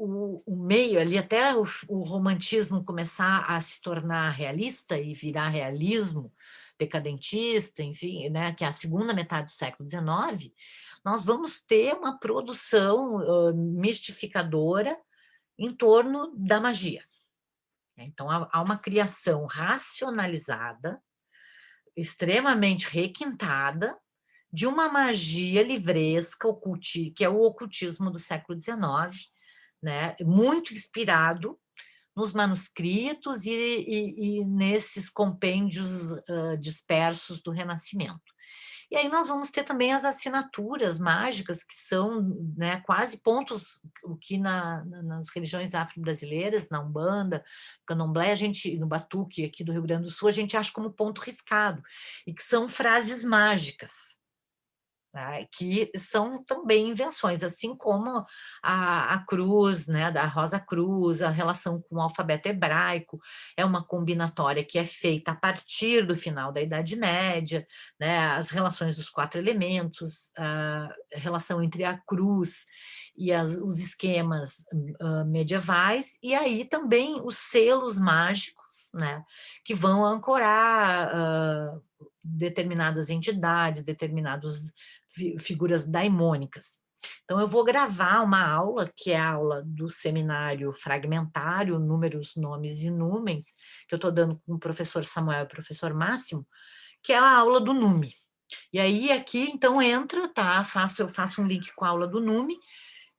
o meio ali, até o romantismo começar a se tornar realista e virar realismo decadentista, enfim, né, que é a segunda metade do século XIX, nós vamos ter uma produção mistificadora em torno da magia, né. Então há uma criação racionalizada, extremamente requintada, de uma magia livresca, que é o ocultismo do século XIX, né, muito inspirado nos manuscritos e nesses compêndios dispersos do Renascimento. E aí nós vamos ter também as assinaturas mágicas, que são, né, quase pontos, o que nas religiões afro-brasileiras, na Umbanda, Candomblé, a gente, no Batuque, aqui do Rio Grande do Sul, a gente acha como ponto riscado, e que são frases mágicas, tá, que são também invenções, assim como a cruz, né, da Rosa Cruz, a relação com o alfabeto hebraico, é uma combinatória que é feita a partir do final da Idade Média, né, as relações dos 4 elementos, a relação entre a cruz e os esquemas medievais, e aí também os selos mágicos, né, que vão ancorar determinadas entidades, determinados figuras daimônicas. Então, eu vou gravar uma aula, que é a aula do seminário fragmentário, números, nomes e númenes, que eu estou dando com o professor Samuel e o professor Máximo, que é a aula do NUME. E aí, aqui, então, entra, tá? Eu faço um link com a aula do NUME,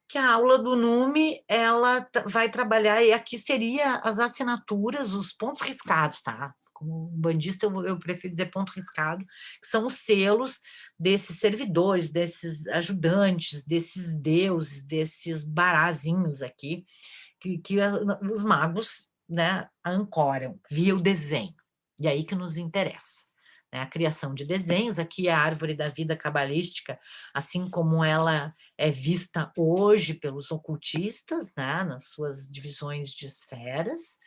que a aula do NUME, ela vai trabalhar, e aqui seria as assinaturas, os pontos riscados, tá? Como um bandista, eu prefiro dizer ponto riscado, que são os selos desses servidores, desses ajudantes, desses deuses, desses barazinhos aqui, que os magos, né, ancoram via o desenho. E aí que nos interessa, né? A criação de desenhos, aqui a árvore da vida cabalística, assim como ela é vista hoje pelos ocultistas, né, nas suas divisões de esferas.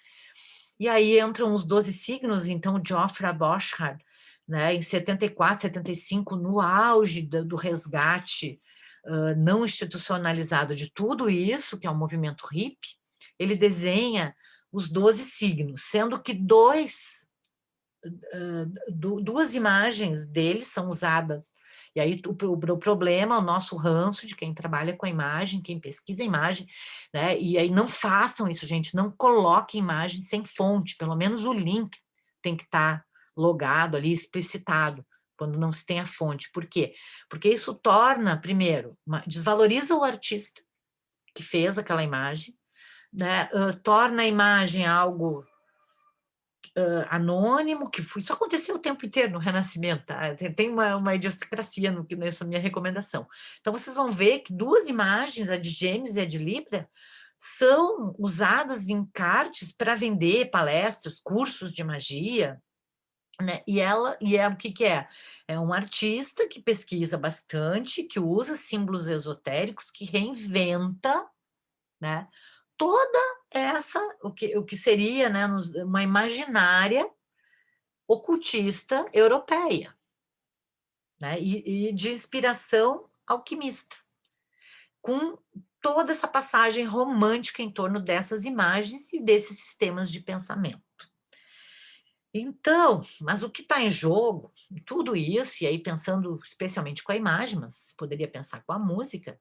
E aí entram os 12 signos, então Geoffrey Borchardt, né, em 74, 75, no auge do resgate não institucionalizado de tudo isso, que é o movimento hippie, ele desenha os 12 signos, sendo que duas imagens dele são usadas. E aí o problema, o nosso ranço de quem trabalha com a imagem, quem pesquisa a imagem, né? E aí não façam isso, gente, não coloquem imagem sem fonte, pelo menos o link tem que estar logado ali, explicitado, quando não se tem a fonte. Por quê? Porque isso torna, primeiro, desvaloriza o artista que fez aquela imagem, né? Torna a imagem algo anônimo, isso aconteceu o tempo inteiro no Renascimento, tá? Tem uma idiosincrasia nessa minha recomendação. Então, vocês vão ver que duas imagens, a de Gêmeos e a de Libra, são usadas em cards para vender palestras, cursos de magia, né? E o que que é? É um artista que pesquisa bastante, que usa símbolos esotéricos, que reinventa, né, toda o que seria, né, uma imaginária ocultista europeia, né, e de inspiração alquimista, com toda essa passagem romântica em torno dessas imagens e desses sistemas de pensamento. Então, mas o que está em jogo, tudo isso, e aí pensando especialmente com a imagem, mas poderia pensar com a música,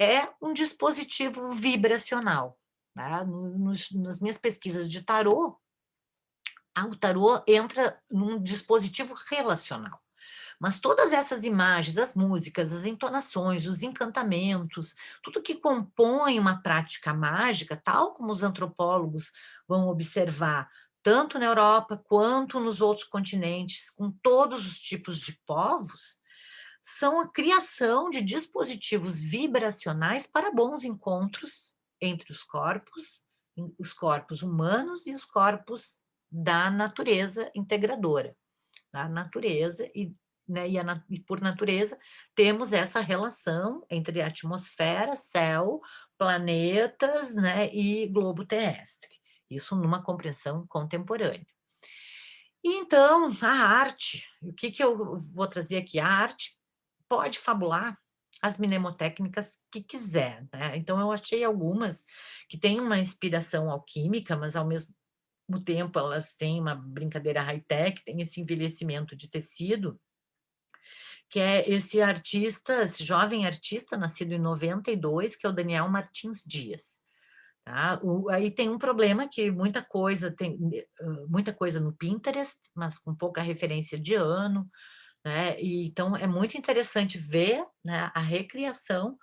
é um dispositivo vibracional. Tá? Nas minhas pesquisas de tarô, o tarô entra num dispositivo relacional. Mas todas essas imagens, as músicas, as entonações, os encantamentos, tudo que compõe uma prática mágica, tal como os antropólogos vão observar, tanto na Europa quanto nos outros continentes, com todos os tipos de povos, são a criação de dispositivos vibracionais para bons encontros entre os corpos humanos e os corpos da natureza integradora, da natureza né, e por natureza temos essa relação entre atmosfera, céu, planetas, né, e globo terrestre. Isso numa compreensão contemporânea. E então, a arte, o que eu vou trazer aqui? A arte pode fabular as mnemotécnicas que quiser, né? Então, eu achei algumas que têm uma inspiração alquímica, mas ao mesmo tempo elas têm uma brincadeira high-tech, tem esse envelhecimento de tecido, que é esse artista, esse jovem artista, nascido em 92, que é o Daniel Martins Dias. Tá? Aí tem um problema que muita coisa no Pinterest, mas com pouca referência de ano, né? E, então é muito interessante ver, né, a recriação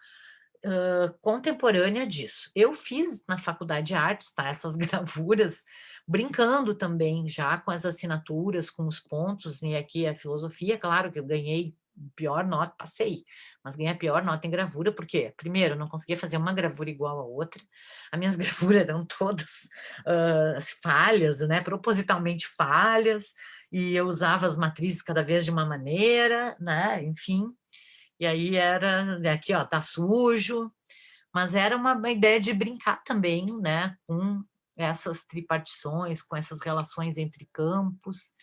contemporânea disso. Eu fiz na Faculdade de Artes, tá, essas gravuras, brincando também já com as assinaturas, com os pontos, e aqui a filosofia, claro que eu ganhei pior nota, passei, mas ganhei a pior nota em gravura, porque, primeiro, eu não conseguia fazer uma gravura igual a outra, as minhas gravuras eram todas falhas, né, propositalmente falhas, e eu usava as matrizes cada vez de uma maneira, né, enfim, e aí era, aqui ó, tá sujo, mas era uma ideia de brincar também, né, com essas tripartições, com essas relações entre campos,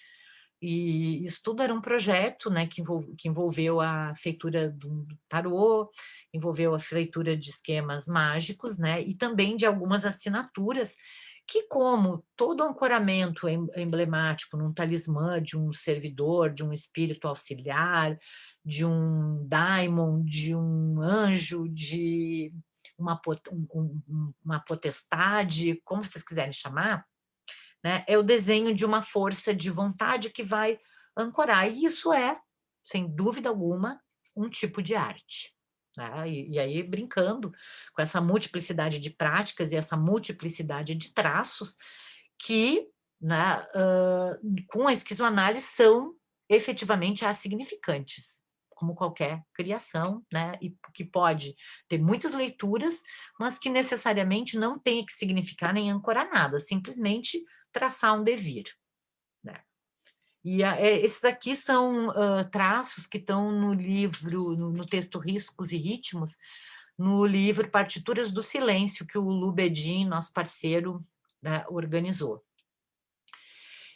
e isso tudo era um projeto, né, que envolveu a feitura do tarô, envolveu a feitura de esquemas mágicos, né, e também de algumas assinaturas que, como todo ancoramento emblemático num talismã de um servidor, de um espírito auxiliar, de um daimon, de um anjo, de uma potestade, como vocês quiserem chamar, né, é o desenho de uma força de vontade que vai ancorar. E isso é, sem dúvida alguma, um tipo de arte. Né? E aí, brincando com essa multiplicidade de práticas e essa multiplicidade de traços que, né, com a esquizoanálise, são efetivamente assignificantes, como qualquer criação, né, e que pode ter muitas leituras, mas que necessariamente não tem que significar nem ancorar nada, simplesmente traçar um devir. Né? E esses aqui são traços que estão no livro, no texto Riscos e Ritmos, no livro Partituras do Silêncio, que o Lu Bedin, nosso parceiro, né, organizou.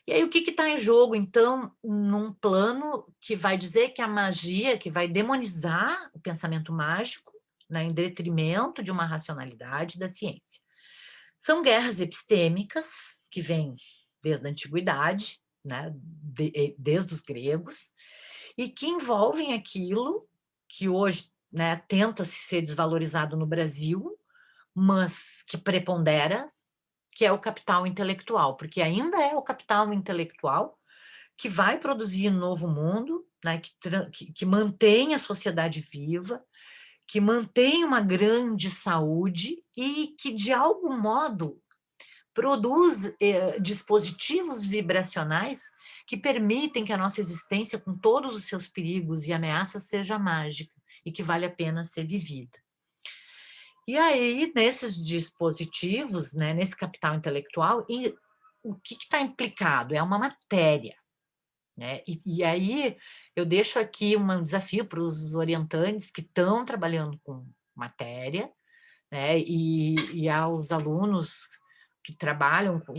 E aí, o que está em jogo, então, num plano que vai dizer que a magia, que vai demonizar o pensamento mágico, né, em detrimento de uma racionalidade da ciência? São guerras epistêmicas, que vêm desde a antiguidade, né, desde os gregos, e que envolvem aquilo que hoje, né, tenta-se ser desvalorizado no Brasil, mas que prepondera, que é o capital intelectual, porque ainda é o capital intelectual que vai produzir um novo mundo, né, que mantém a sociedade viva, que mantém uma grande saúde e que, de algum modo, produz dispositivos vibracionais que permitem que a nossa existência, com todos os seus perigos e ameaças, seja mágica e que vale a pena ser vivida. E aí, nesses dispositivos, né, nesse capital intelectual, o que está implicado? É uma matéria. Né? E aí eu deixo aqui um desafio para os orientantes que estão trabalhando com matéria, né? E aos alunos que trabalham com...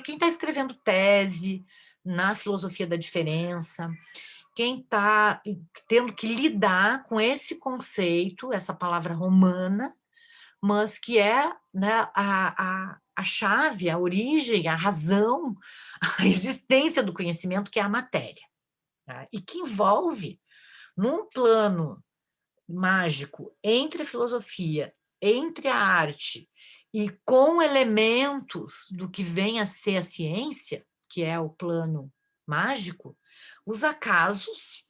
Quem está escrevendo tese na filosofia da diferença, quem está tendo que lidar com esse conceito, essa palavra romana, mas que é, né, a chave, a origem, a razão, a existência do conhecimento, que é a matéria. Tá? E que envolve, num plano mágico, entre a filosofia, entre a arte, e com elementos do que vem a ser a ciência, que é o plano mágico, os acasos,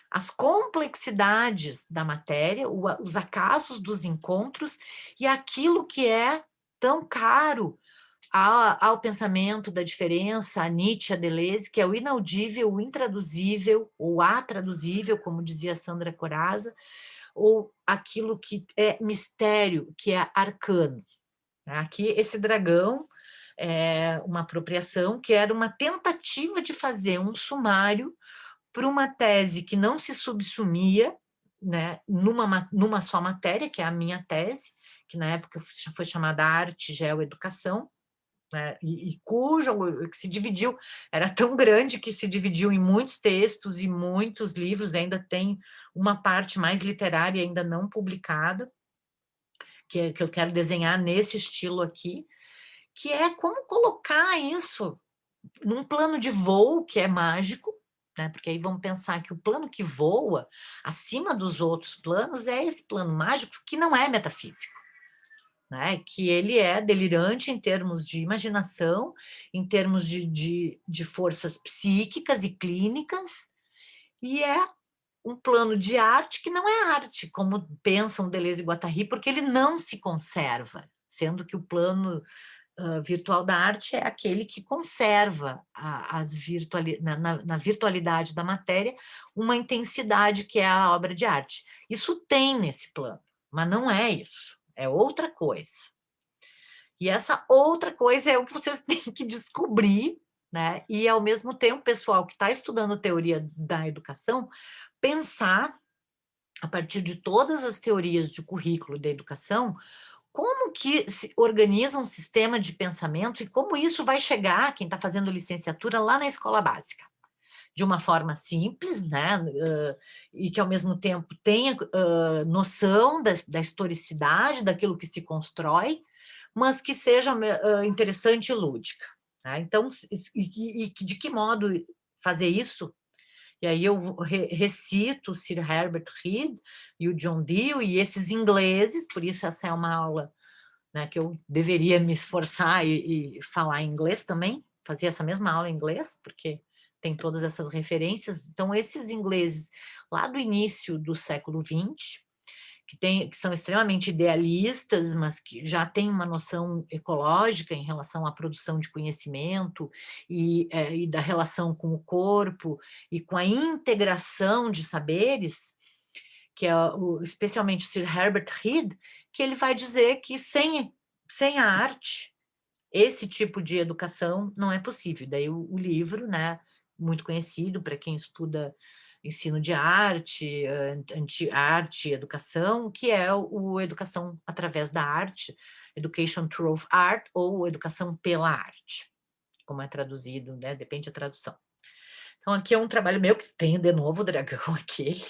as complexidades da matéria, os acasos dos encontros e aquilo que é tão caro ao pensamento da diferença, a Nietzsche, a Deleuze, que é o inaudível, o intraduzível, ou atraduzível, como dizia Sandra Corazza, ou aquilo que é mistério, que é arcano. Aqui, esse dragão é uma apropriação que era uma tentativa de fazer um sumário para uma tese que não se subsumia, né, numa só matéria, que é a minha tese, que na época foi chamada Arte, Geoeducação, né, e cujo que se dividiu, era tão grande que se dividiu em muitos textos e muitos livros, ainda tem uma parte mais literária ainda não publicada, que eu quero desenhar nesse estilo aqui, que é como colocar isso num plano de voo que é mágico, né? Porque aí vamos pensar que o plano que voa acima dos outros planos é esse plano mágico que não é metafísico. Né, que ele é delirante em termos de imaginação, em termos de forças psíquicas e clínicas, e é um plano de arte que não é arte, como pensam Deleuze e Guattari, porque ele não se conserva, sendo que o plano virtual da arte é aquele que conserva na virtualidade da matéria uma intensidade que é a obra de arte. Isso tem nesse plano, mas não é isso. É outra coisa. E essa outra coisa é o que vocês têm que descobrir, né? E, ao mesmo tempo, o pessoal que está estudando teoria da educação, pensar, a partir de todas as teorias de currículo da educação, como que se organiza um sistema de pensamento e como isso vai chegar, quem está fazendo licenciatura, lá na escola básica. De uma forma simples, né? E que, ao mesmo tempo, tenha noção da historicidade daquilo que se constrói, mas que seja interessante e lúdica. Tá? Então, de que modo fazer isso? E aí eu recito o Sir Herbert Reed e o John Dewey e esses ingleses, por isso essa é uma aula, né, que eu deveria me esforçar e falar inglês também, fazer essa mesma aula em inglês, porque tem todas essas referências. Então, esses ingleses lá do início do século XX, que são extremamente idealistas, mas que já têm uma noção ecológica em relação à produção de conhecimento e da relação com o corpo e com a integração de saberes, que é especialmente o Sir Herbert Reed, que ele vai dizer que sem a arte, esse tipo de educação não é possível. Daí o livro, né, muito conhecido para quem estuda ensino de arte, arte e educação, que é o Educação através da Arte, Education Through Art, ou Educação pela Arte, como é traduzido, né, depende da tradução. Então, aqui é um trabalho meu que tem, de novo, o dragão aquele,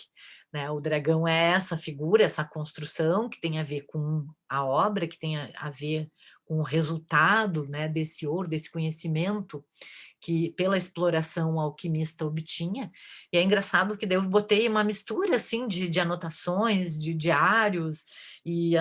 né? O dragão é essa figura, essa construção que tem a ver com a obra, que tem a ver com o resultado, né, desse ouro, desse conhecimento que pela exploração o alquimista obtinha. E é engraçado que daí eu botei uma mistura assim de anotações, de diários e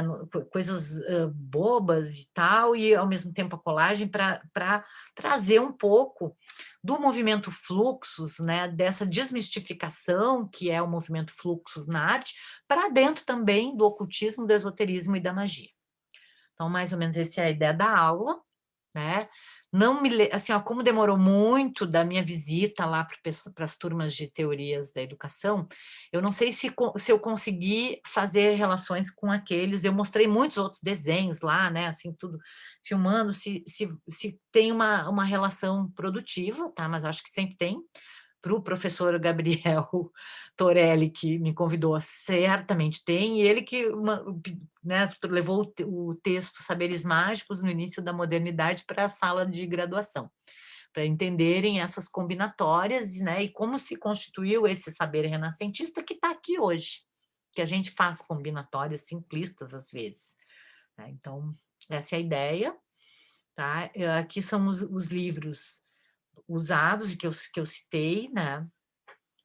coisas bobas e tal, e ao mesmo tempo a colagem para trazer um pouco do movimento Fluxus, né, dessa desmistificação que é o movimento Fluxus na arte, para dentro também do ocultismo, do esoterismo e da magia. Então, mais ou menos essa é a ideia da aula, né? Não me assim, ó, como demorou muito da minha visita lá para as turmas de teorias da educação, eu não sei se eu consegui fazer relações com aqueles. Eu mostrei muitos outros desenhos lá, né? Assim, tudo filmando, se tem uma relação produtiva, tá? Mas acho que sempre tem. Para o professor Gabriel Torelli, que me convidou, certamente tem, e ele que né, levou o texto Saberes Mágicos no início da modernidade para a sala de graduação, para entenderem essas combinatórias, né, e como se constituiu esse saber renascentista que está aqui hoje, que a gente faz combinatórias simplistas às vezes. Né? Então, essa é a ideia. Tá? Aqui são os livros usados e que eu citei, né?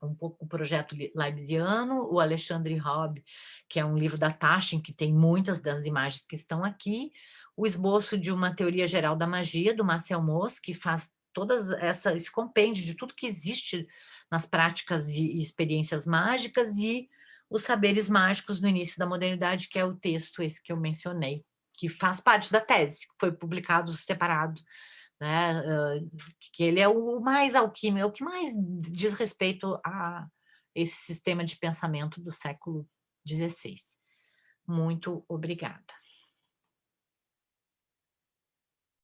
Um pouco o projeto Leibniziano, o Alexandre Hobb, que é um livro da Taschen, que tem muitas das imagens que estão aqui, o esboço de uma teoria geral da magia, do Marcel Mauss, que faz esse compêndio de tudo que existe nas práticas e experiências mágicas, e os saberes mágicos no início da modernidade, que é o texto esse que eu mencionei, que faz parte da tese, que foi publicado separado, né? Que ele é o mais alquímico, é o que mais diz respeito a esse sistema de pensamento do século XVI. Muito obrigada.